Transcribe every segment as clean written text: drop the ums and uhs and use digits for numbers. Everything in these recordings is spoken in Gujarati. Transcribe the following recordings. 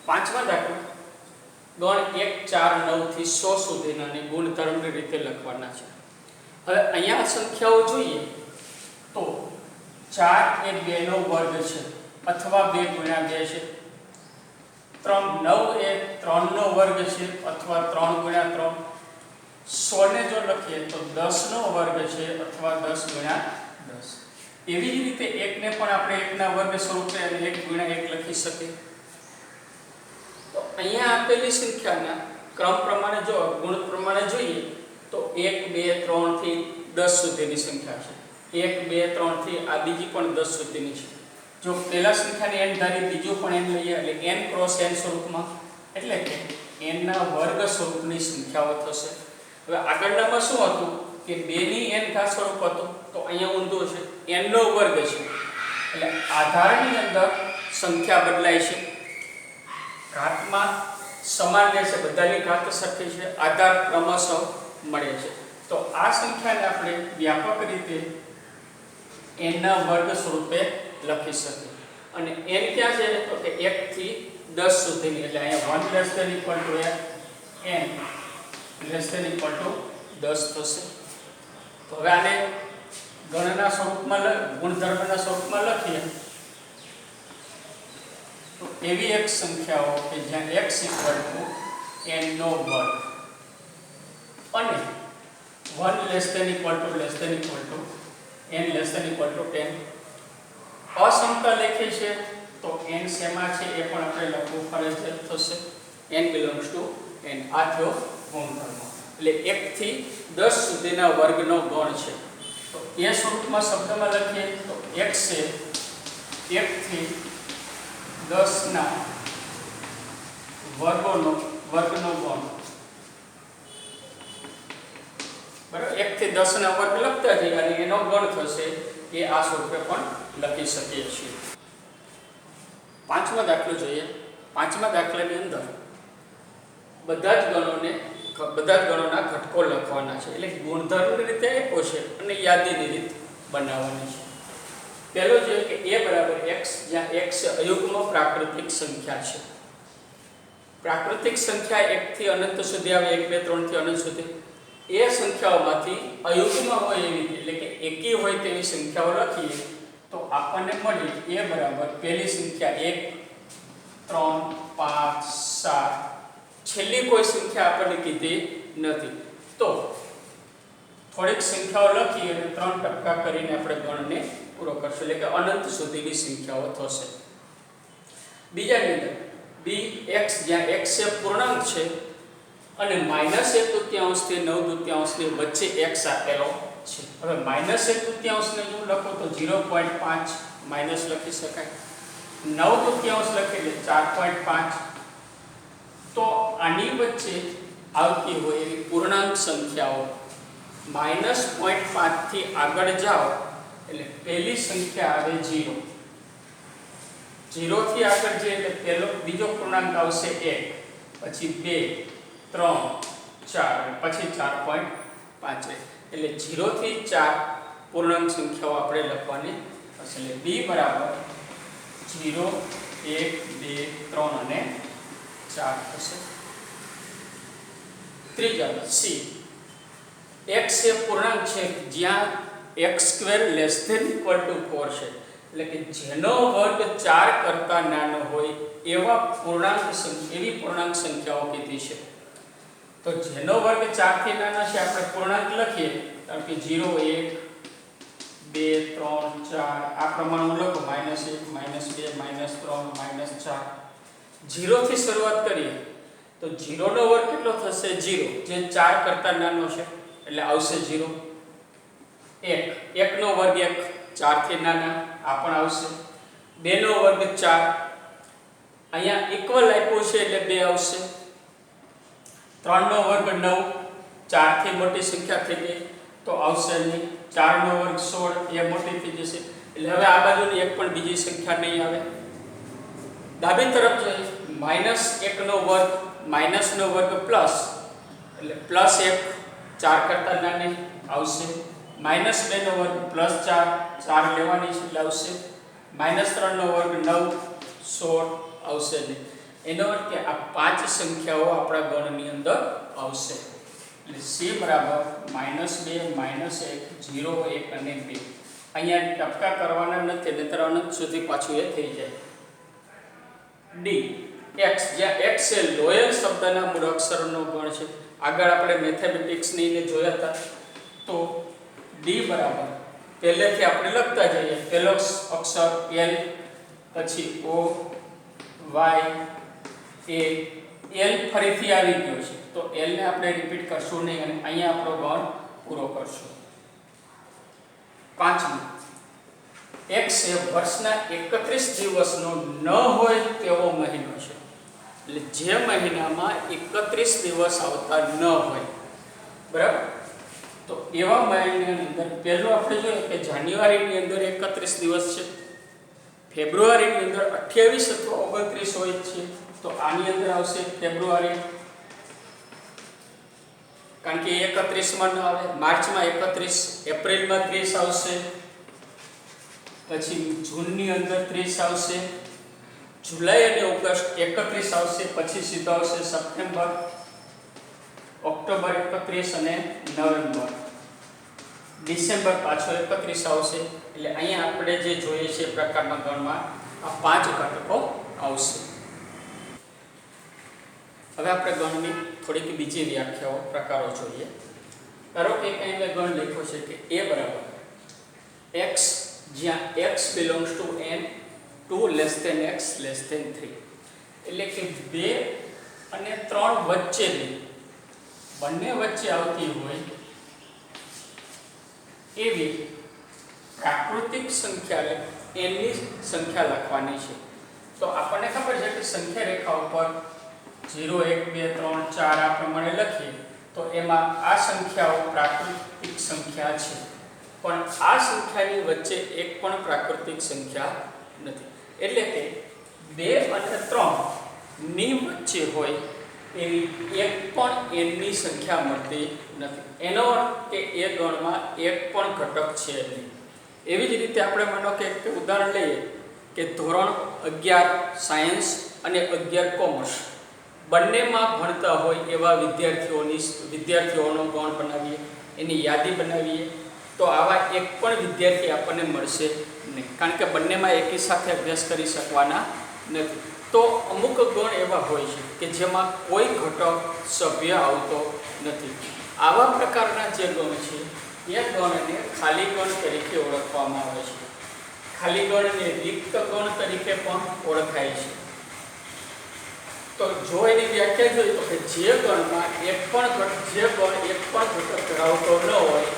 પાંચમા દાખલો ગણ 1 4 9 થી 100 સુધીના ગુણધર્મની રીતે લખવાના છે। હવે અહીંયા સંખ્યાઓ જોઈએ તો 4 એ 2 નો વર્ગ છે અથવા 2 ગુણ્યા 2 છે। 9 એ 3 નો વર્ગ છે અથવા 3 ગુણ્યા 3। 100 ને જો લખીએ તો 10 નો વર્ગ છે અથવા 10 ગુણ્યા 10। એવી જ રીતે 1 ને પણ આપણે 1 ના વર્ગ સ્વરૂપે અને 1 ગુણ્યા 1 લખી શકીએ। તો અહીંયા આપેલી સંખ્યાના ક્રમ પ્રમાણે જો ગુણ પ્રમાણે જોઈએ તો 1 2 3 થી 10 સુધીની સંખ્યા છે। 1 2 3 થી આ બીજી પણ 10 સુધીની છે। જો પહેલા સંખ્યાને n ધારી બીજું પણ n લઈએ એટલે n ક્રોસ n સ્વરૂપમાં એટલે કે n ના વર્ગ સ્વરૂપની સંખ્યાઓ થશે। હવે આગળનામાં શું હતું કે 2 ની n ઘાત સ્વરૂપ હતું તો અહીંયા ઊંધું છે n નો વર્ગ છે એટલે આધારની અંદર સંખ્યા બદલાય છે। ઘાતમાં સમાન રહેશે બધાની ઘાત સરખી છે આધાર ક્રમશઃ મળે છે। તો આ સંખ્યાને આપણે વ્યાપક રીતે n ના વર્ગ સ્વરૂપે લખી શકીએ અને n ક્યાં છે તો કે 1 થી 10 સુધીની એટલે અહીંયા 1 less than equal to n less than equal to 10 થશે। તો હવે આને ગણના સ્વરૂપમાં ગુણધર્મના સ્વરૂપમાં લખીએ તો એવી એક સંખ્યાઓ કે જ્યાં x ઇક્વલ ટુ n નો વર્ગ અને 1 less than equal to n less than equal to 10 અસમતા લખી છે તો n શેમાં છે એ પણ આપણે લખવું ફરજિયાત થશે। n બિલોંગ્સ ટુ n આ થયો ગુણધર્મ એટલે 1 થી 10 સુધીના વર્ગનો ગણ છે। તો એ સ્વરૂપમાં શબ્દમાં લખીએ તો x એ 1 થી 10 ના વર્ગનો ગણ બરાબર 1 થી 10 ના વર્ગ લખતા જઈએ અને એનો ગણ થશે એ આ સ્વરૂપે પણ લખી શકીએ છીએ। પાંચમા દાખલો જોઈએ। પાંચમા દાખલાની અંદર બધા જ ગણોના ઘટકો લખવાના છે એટલે ગુણધર્મની રીતે આપ્યો છે અને યાદીની રીત બનાવવાની છે। પહેલો જોઈએ કે a બરાબર x જ્યાં x અયુગ્મ પ્રાકૃતિક સંખ્યા છે। પ્રાકૃતિક સંખ્યા 1 થી અનંત સુધી આવે 1 2 3 થી અનંત સુધી એ સંખ્યાઓમાંથી અયુગ્મ હોય એવી એટલે કે એકી હોય તેવી સંખ્યાઓ લખીએ તો આપણને મળી a બરાબર પહેલી સંખ્યા 1 3 5 7 છેલ્લી કોઈ સંખ્યા આપણને કીધી નથી। તો થોડીક સંખ્યાઓ લખી અને 3 ટપકા કરીને આપણે ગણને પૂરો કરશું એટલે કે અનંત સુધીની સંખ્યાઓ થશે। બીજાની અંદર bx જ્યાં x એ પૂર્ણાંક છે અને -1 તૃતીયાંશ થી 9 તૃતીયાંશ ની વચ્ચે x આપેલો છે। હવે -1 તૃતીયાંશ ને જો લખો તો 0.5 માઈનસ લખી શકાય। 9 તૃતીયાંશ લખીએ એટલે 4.5 તો આની વચ્ચે આવતી હોય એવી પૂર્ણાંક સંખ્યાઓ -0.5 થી આગળ જાઓ એટલે પહેલી સંખ્યા આવે 0 0 થી આગળ જઈએ એટલે પહેલો બીજો પૂર્ણાંક આવશે 1 પછી 2 3 4 પછી 4.5 એટલે 0 થી 4 પૂર્ણાંક સંખ્યાઓ આપણે લખવાની હશે। એટલે b બરાબર 0 1 2 3 અને 4 થશે। ત્રીજા c x એ પૂર્ણાંક છે જ્યાં x² less than equal two 4 છે એટલે કે જેનો વર્ગ 4 કરતા નાનો હોય એવી પૂર્ણાંક સંખ્યાઓ કીધી છે। તો જેનો વર્ગ 4 થી નાનો છે આપણે પૂર્ણાંક લખીએ કારણ કે 0 1 2 3 4 આ પ્રમાણે હું લખું -1 -2 -3 -4 0 થી શરૂઆત કરીએ તો 0 નો વર્ગ કેટલો થશે 0 જે 4 કરતા નાનો છે એટલે આવશે 0 1 નો વર્ગ 1 4 થી નાના આ પણ આવશે 2 નો વર્ગ 4 અહીંયા ઇક્વલ આપ્યું છે એટલે 2 આવશે 3 નો વર્ગ 9 4 થી મોટી સંખ્યા થઈ ગઈ તો આવશે નહીં 4 નો વર્ગ 16 એ મોટી થઈ જશે એટલે હવે આ બાજુની એક પણ બીજી સંખ્યા નહીં આવે। ડાબી તરફ જોઈએ -1 નો વર્ગ માઈનસ નો વર્ગ પ્લસ એટલે +1 4 કરતા નાની આવશે -2 નો વર્ગ +4 4 લેવાની છે એટલે આવશે -3 નો વર્ગ 9 16 આવશે નહીં। એનો અર્થ કે આ 5 સંખ્યાઓ આપણા ગણની અંદર આવશે. એટલે c બરાબર -2 -1 0 1 અને 2. અહીંયા ટપકા કરવાના નથી એટલે અનંત સુધી પાછું એ થઈ જાય. d x, જ્યાં x એ લોયર શબ્દના મૂળ અક્ષરનો ગણ છે. આગળ આપણે મેથેમેટિક્સ ની ને જોયા હતા. તો d બરાબર પહેલેથી આપણે લખતા જઈએ. પહેલો અક્ષર l, પછી o, y, a, l ફરીથી આવી ગયો છે તો l ને આપણે રિપીટ કરશું નહીં અને અહીંયા આપણો ગણ પૂરો કરશું. પાંચમું, x એ વર્ષના 31 દિવસનો ન હોય તેવો મહિનો છે. એટલે જે મહિનામાં 31 દિવસ આવતા ન હોય, બરાબર, તો એવા મહિનાની અંદર પહેલું આપણે જોઈએ કે જાન્યુઆરીની અંદર 31 દિવસ છે, ફેબ્રુઆરીની અંદર 28 અથવા 29 હોય છે તો આની અંદર આવશે ફેબ્રુઆરી, કારણ કે 31 માં ન આવે. માર્ચમાં 31, એપ્રિલમાં 30 આવશે, પછી જૂનની અંદર 30 આવશે, જુલાઈ અને ઓગસ્ટ 31 આવશે, પછી સીધો આવશે સપ્ટેમ્બર, ઓક્ટોબર 31 અને નવેમ્બર, ડિસેમ્બર પાછો 31 આવશે. એટલે અહીંયા આપણે જે જોઈએ છે પ્રકારના ગણમાં આ 5 ઘટકો આવશે. હવે આપણે ગણની થોડીક બીજી વ્યાખ્યાઓ પ્રકારો જોઈએ. ધારો કે કંઈ મેં ગણ લખ્યો છે કે a બરાબર x, જ્યાં x belongs to n, 2 less than x less than 3. એટલે કે 2 અને 3 વચ્ચેની, બંને વચ્ચે આવતી હોય એવી પ્રાકૃતિક સંખ્યા n ની સંખ્યા લખવાની છે. તો આપણને ખબર છે કે સંખ્યા રેખા ઉપર 0 1 2 3 4 આ પ્રમાણે લખીએ તો એમાં આ સંખ્યાઓ પ્રાકૃતિક સંખ્યા છે, પણ આ સંખ્યાની વચ્ચે એક પણ પ્રાકૃતિક સંખ્યા નથી. એટલે કે 2 અને 3 ની વચ્ચે હોય એવી એક પણ n ની સંખ્યા મળતી નથી. એનો અર્થ કે એ ગણમાં એક પણ ઘટક છે નહીં. એવી જ રીતે આપણે માનો કે ઉદાહરણ લઈએ કે ધોરણ 11 સાયન્સ અને 11 કોમર્સ બંનેમાં ભણતા હોય એવા વિદ્યાર્થીઓનો ગણ બનાવીએ, એની યાદી બનાવીએ તો આવા એક પણ વિદ્યાર્થી આપણને મળશે નહીં, કારણ કે બંનેમાં એકી સાથે અભ્યાસ કરી શકવાના નથી. તો અમુક ગણ એવા હોય છે કે જેમાં કોઈ ઘટક સભ્ય આવતો નથી. આવા પ્રકારના જે ગણ છે એ ગણને ખાલી ગણ તરીકે ઓળખવામાં આવે છે. ખાલી ગણને રિક્ત ગણ તરીકે પણ ઓળખાય છે. તો જો એની વ્યાખ્યા જોઈએ તો કે જે ગણમાં એક પણ ઘટક ધરાવતો ન હોય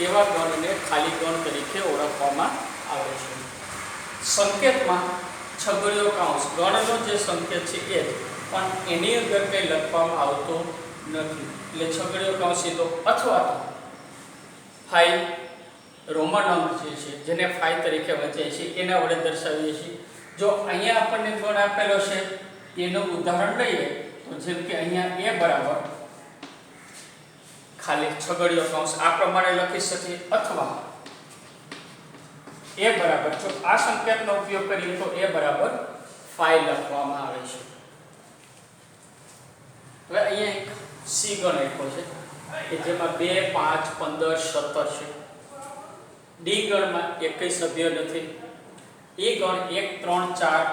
એવા ગણને ખાલી ગણ તરીકે ઓળખવામાં આવે છે. સંકેતમાં છગડીયો કૌંસ ગણનો જે સંકેત છે એ જ, પણ એની અંદર કંઈ લખવામાં આવતો નથી. એટલે છગડીયો કૌંસ સીધો અથવા તો ફાઈ રોમન અંક જે છે જેને ફાઈ તરીકે વંચાય છે એના વડે દર્શાવીએ છીએ. જો અહીંયા આપણને ગણ આપેલો છે એનું ઉદાહરણ લઈએ તો જેમ કે અહીંયા a બરાબર ખાલી છગડીયો કૌંસ આ પ્રમાણે લખી શકીએ, અથવા a બરાબર, જો આ સંકેતનો ઉપયોગ કરીએ તો a બરાબર 5 લખવામાં આવે છે. હવે અહીંયા એક c ગણ આપ્યો છે કે જેમાં 2 5 15 17 છે. d ગણમાં એકેય સભ્ય નથી. e ગણ 1 3 4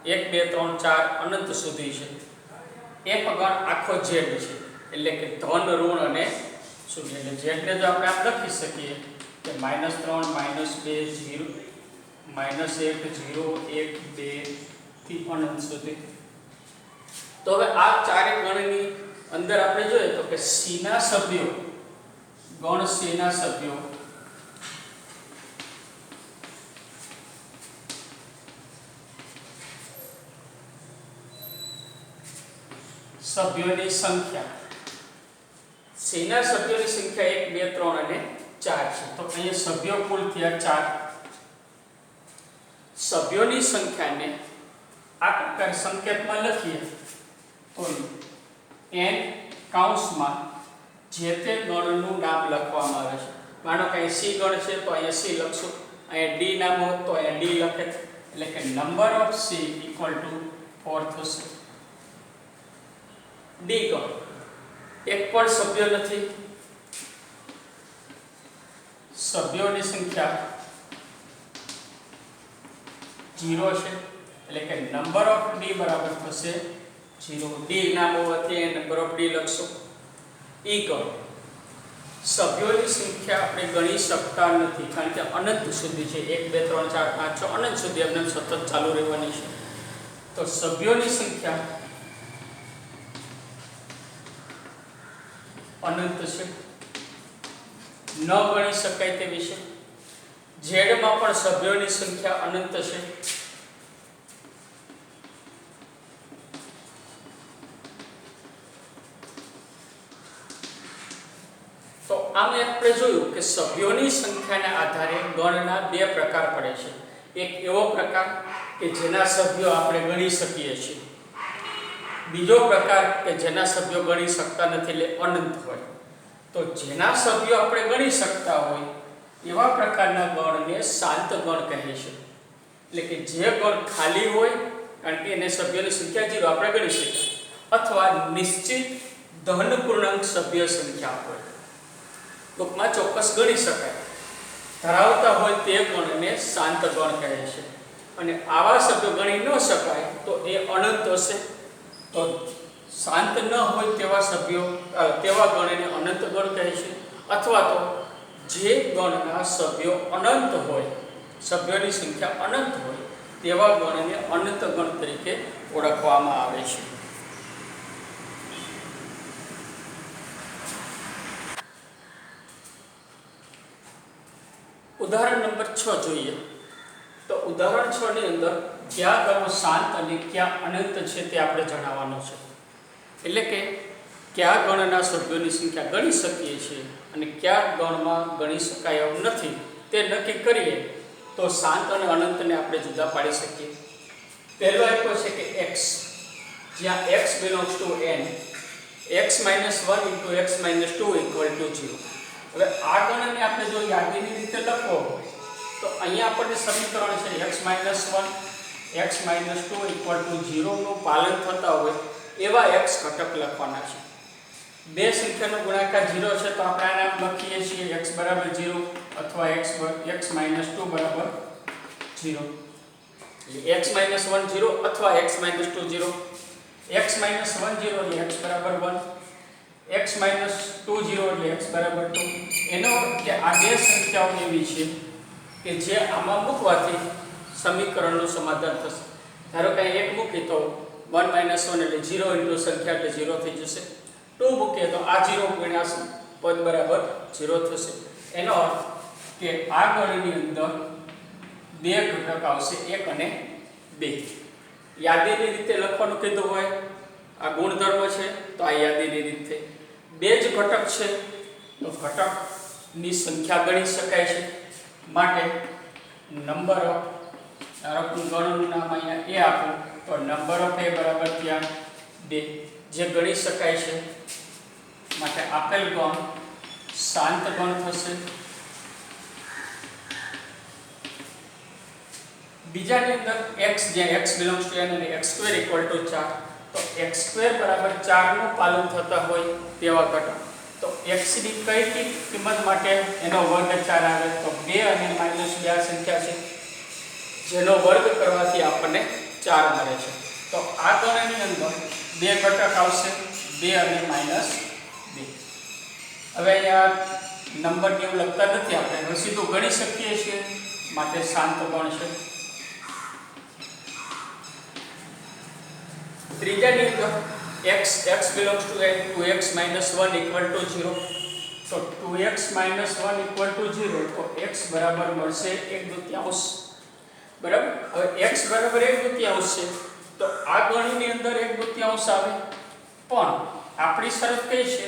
1 2 3 4 અનંત સુધી છે. એક ગણ આખો z છે, એટલે કે ધન ઋણ અને શૂન્ય. એટલે z ને જો આપણે આમ લખી શકીએ કે -3 -2 0 -1 0 1 2 થી અનંત સુધી. તો હવે આ ચારે ગણની અંદર આપણે જોઈએ તો કે c ના સભ્યો, ગણ c ના સભ્યો સભ્યોની સંખ્યા, c ના સભ્યોની સંખ્યા 1 2 3 અને 4 છે. તો અહીંયા સભ્યો કુલ થયા 4. સભ્યોની સંખ્યાને આ પ્રકારે સંકેતમાં લખીએ તો n કૌંસમાં જે તે ગણનું નામ લખવામાં આવે છે. માનો કે c ગણ છે તો અહીંયા c લખશું, અહીંયા d નામ હોય તો અહીંયા d લખે, એટલે કે નંબર ઓફ c = 4 થશે. ડી ગણ એક પણ સભ્ય નથી, સભ્યોની સંખ્યા 0 છે, એટલે કે નંબર ઓફ ડી બરાબર થશે 0. ડી નામ હોવાથી નંબર ઓફ ડી લખશો. ઈ ગણ સભ્યોની સંખ્યા આપણે ગણી શકતા નથી, કારણ કે અનંત સુધી છે. 1 2 3 4 5 6 અનંત સુધી એમને સતત ચાલુ રહેવાની છે. તો સભ્યોની સંખ્યા અનંત છે, ન ગણી શકાય તેવી છે. ઝેડમાં પણ સભ્યોની સંખ્યા અનંત છે. તો આમ આપણે જોયું કે સભ્યોની સંખ્યાના આધારે ગણના બે પ્રકાર પડે છે. એક એવો પ્રકાર કે જેના સભ્યો આપણે ગણી શકીએ છીએ, બીજો પ્રકાર કે જેના સભ્યો ગણી શકતા નથી, એટલે અનંત હોય. તો જેના સભ્યો આપણે ગણી શકતા હોય એવા પ્રકારના ગણને શાંત ગણ કહે છે. એટલે કે જે ગણ ખાલી હોય, કારણ કે એને સભ્યોની સંખ્યા 0 આપણે ગણી શકીએ, અથવા નિશ્ચિત ધન પૂર્ણાંક સભ્ય સંખ્યા હોય, ટૂંકમાં ચોક્કસ ગણી શકાય ધરાવતા હોય તે ગણને શાંત ગણ કહે છે. અને આવા સભ્યો ગણી ન શકાય તો એ અનંત હશે. તો શાંત ન હોય તેવા સભ્યો તેવા ગણને અનંત ગણ કહે છે. અથવા તો જે ગણના સભ્યો અનંત હોય, સભ્યોની સંખ્યા અનંત હોય તેવા ગણને અનંત ગણ તરીકે ઓળખવામાં આવે છે. ઉદાહરણ નંબર 6 જોઈએ. તો ઉદાહરણ 6 ની અંદર કયા ગણો શાંત અને કયા અનંત છે તે આપણે જણાવવાનું છે. એટલે કે કયા ગણના સભ્યોની સંખ્યા ગણી શકીએ છીએ અને કયા ગણમાં ગણી શકાય એવું નથી તે નક્કી કરીએ તો શાંત અને અનંતને આપણે જુદા પાડી શકીએ. પહેલો આપ્યો છે કે x, જ્યાં x belongs to n, x - 1 * x - 2 = 0. હવે આ ગણને આપણે જો યાદીની રીતે લખવો હોય તો અહીંયા આપણને સમીકરણ છે x - 1 x - 2 = 0 નું પાલન થતા હોય એવા x ઘટક લખવાના છે. બે સંખ્યાનો ગુણાકાર 0 છે તો આપણે આને આમ લખીએ છીએ x = 0 અથવા x - 2 = 0. x - 1 0 અથવા x - 2 0. x - 1 0 એટલે x = 1, x - 2 0 એટલે x = 2. એનો અર્થ કે આ બે સંખ્યાઓ એવી છે કે જે આમાં મૂકવાથી સમીકરણનું સમાધાન થશે. ધારો કે એક મૂકી તો 1 - 1 એટલે 0 * સંખ્યા એટલે 0 થઈ જશે. 2 મૂકીએ તો આ 0 ગુણ્યા પદ બરાબર 0 થશે. એનો અર્થ કે આ ગણની અંદર બે ઘટક આવશે, 1 અને 2. યાદીની રીતે લખવાનું કીધું હોય, આ ગુણધર્મ છે તો આ યાદીની રીત થઈ. બે જ ઘટક છે તો ઘટકની સંખ્યા ગણી શકાય છે. માટે નંબર ઓફ, ધારો કે ગણનું નામ અહીંયા a આપું તો નંબર ઓફ a બરાબર ત્યાં 2 જે ગણી શકાય છે. માટે આપેલ ગણ શાંત ગણ થશે. બીજાની અંદર x, જ્યાં x belongs to n અને x² = 4, તો x² બરાબર 4 નું પાલન થતા હોય તેવા ઘટક. તો x ની કઈ કિંમત માટે એનો વર્ગ 4 આવે તો 2 અને -2 આ સંખ્યા છે જેનો વર્ગ કરવાથી આપણને 4 મળે છે. તો આ ગણની અંદર બે ઘટક આવશે, 2 અને -2. હવે અહીંયા નંબર કેવું લખતા નથી આપણે, હવે સીધું ગણી શકીએ છીએ માટે શાંત ગણ છે. ત્રીજાની અંદર x belongs to n 2x - 1 = 0. તો 2x - 1 = 0 તો x બરાબર મળશે 1/2. બરાબર. હવે x બરાબર 1/2 છે તો આ ગણની અંદર 1/2 આવે. પણ આપણી શરત કઈ છે?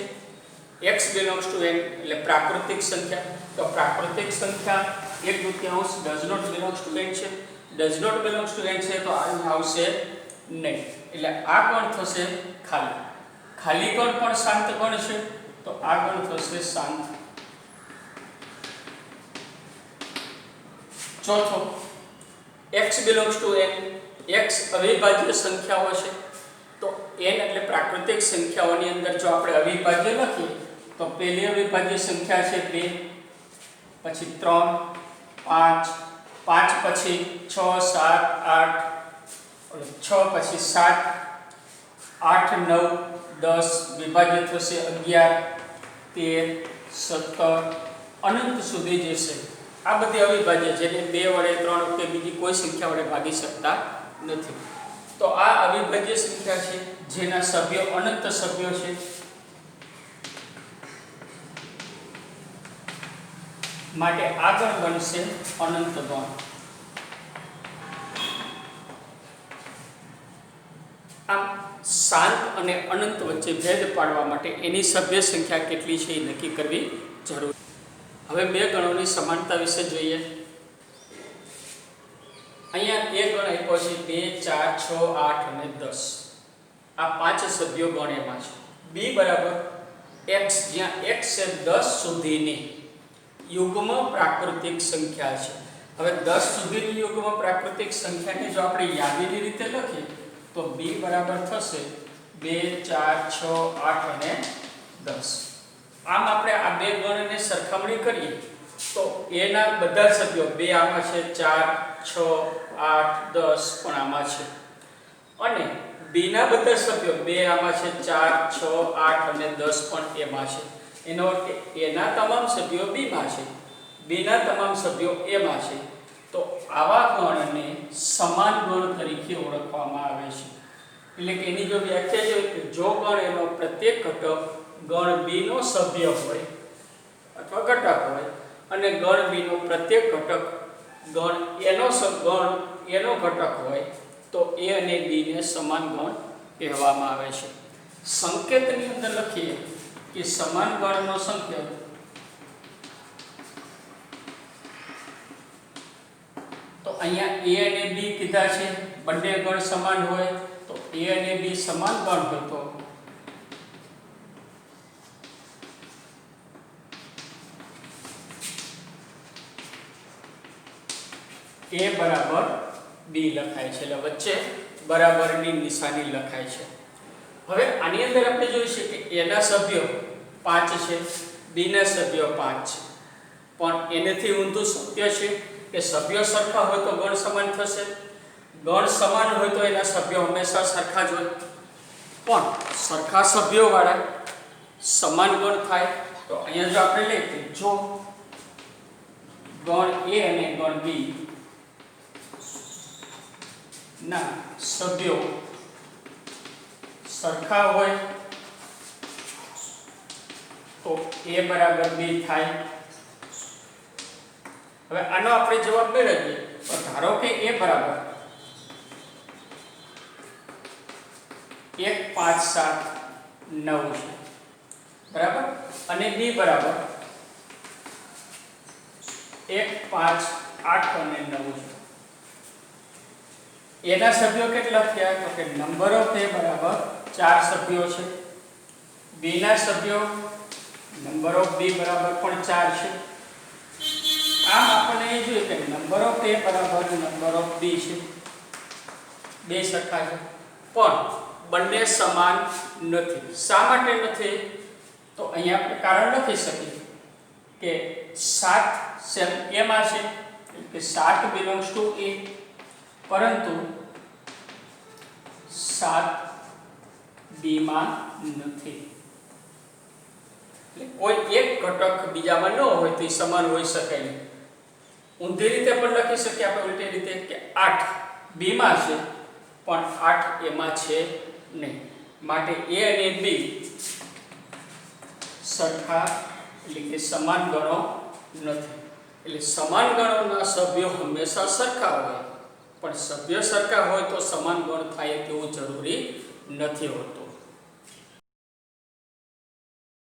x belongs to n એટલે પ્રાકૃતિક સંખ્યા. તો પ્રાકૃતિક સંખ્યા 1/2 does not belongs to n છે. does not belongs to n છે તો આ આવશે નહીં. એટલે આ ગણ થશે ખાલી. ખાલી ગણ પણ શાંત ગણ છે તો આ ગણ થશે શાંત. ચોથો, x belongs to n, x અવિભાજ્ય સંખ્યાઓ છે તો n એટલે પ્રાકૃતિક સંખ્યાઓની અંદર જો આપણે અવિભાજ્ય લખીએ તો પહેલી અવિભાજ્ય સંખ્યા છે 2, પછી 3, 5, 5 પછી 6, 7, 8, 6 પછી 7, 8, 9, 10 વિભાજ્ય થશે 11, 13, 17 અનંત સુધી જશે. આ બધી અવિભાજ્ય જેને 2 વડે 3 વડે બીજી કોઈ સંખ્યા વડે ભાગી શકતા નથી. તો આ અવિભાજ્ય સંખ્યા છે જેના સભ્યો અનંત સભ્યો છે. માટે આગળ બનશે અનંત ગણ. આમ શાંત અને અનંત વચ્ચે ભેદ પાડવા માટે એની સભ્ય સંખ્યા કેટલી છે એ નક્કી કરવી જરૂરી. હવે બે ગણોની સમાનતા વિશે જોઈએ. અહીંયા એ ગણ આપ્યો છે 2, 4, 6, 8 અને 10. આ પાંચ સભ્યો ગણ એમાં છે. b બરાબર x, જ્યાં x છે 10 સુધીની યુગ્મ પ્રાકૃતિક સંખ્યા છે. હવે 10 સુધીની યુગ્મ પ્રાકૃતિક સંખ્યાને જો આપણે યાદીની રીતે લખીએ તો b બરાબર થશે 2, 4, 6, 8 અને 10. આમ આપણે આ બે ગણને સરખામણી કરીએ તો એના બધા સભ્યો 2 આમાં છે, 4, 6, 8, 10 પણ આમાં છે, અને b ના બધા સભ્યો 2 આમાં છે, 4, 6, 8 અને 10 પણ એમાં છે. એનો અર્થ એના તમામ સભ્યો b માં છે, b ના તમામ સભ્યો a માં છે. તો આવા ગણને સમાન ગણ તરીકે ઓળખવામાં આવે છે. એટલે કે એની જો વ્યાખ્યા છે કે જો ગણ એનો પ્રત્યેક ઘટક ગણ b નો સભ્ય હોય અથવા ઘટક હોય અને ગણ b નો પ્રત્યેક ઘટક ગણ એનો ઘટક હોય તો a અને b ને સમાન ગણ કહેવામાં આવે છે. સંકેતની અંદર લખીએ કે સમાન ગણનો સંકેત તો અહીંયા a અને b કીધા છે. બંને ગણ સમાન હોય તો a અને b સમાન ગણ હોય તો a બરાબર b લખાય છે. એટલે વચ્ચે બરાબરની નિશાની લખાય છે. હવે આની અંદર આપણે જોઈશું કે a ના સભ્યો 5 છે, b ના સભ્યો 5 છે, પણ એનાથી ઊંધું સત્ય છે કે સભ્યો સરખા હોય તો ગણ સમાન થશે, ગણ સમાન હોય તો એના સભ્યો હંમેશા સરખા જ હોય. પણ સરખા સભ્યો વાળા સમાન ગણ થાય તો અહીંયા જો આપણે લઈએ જો ગણ a અને ગણ b ના સભ્યો સરખા હોય તો a બરાબર b થાય. હવે આનો આપણે જવાબ મેળવીએ તો ધારો કે a બરાબર 1, 5, 7, 9 છે બરાબર, અને b બરાબર 1, 5, 8 અને 9 છે. એના સભ્યો કેટલા થયા તો કે નંબર ઓફ a બરાબર 4 સભ્યો છે, b ના સભ્યો નંબર ઓફ b બરાબર પણ 4 છે. આમ આપણે એ જોઈએ કે નંબર ઓફ a બરાબર નંબર ઓફ b છે, બે સરખા છે, પણ બંને સમાન નથી. શા માટે નથી તો અહીંયા આપણે કારણ લખી શકીએ કે 7 સેમ a માં છે એટલે 7 belongs to a, પરંતુ 7 b માં નથી. એટલે કોઈ એક ઘટક બીજામાં ન હોય તો એ સમાન હોઈ શકે નહીં. ઊંધી રીતે પણ લખી શકીએ આપણે ઉલટી રીતે કે 8 b માં છે પણ 8 a માં છે નહીં. માટે a અને b સરખા એટલે કે સમાન ગણો નથી. એટલે સમાન ગણોના સભ્યો હંમેશા સરખા હોય, પણ સભ્ય સરખા હોય તો સમાન ગણ થાય તેવું જરૂરી નથી હોતું.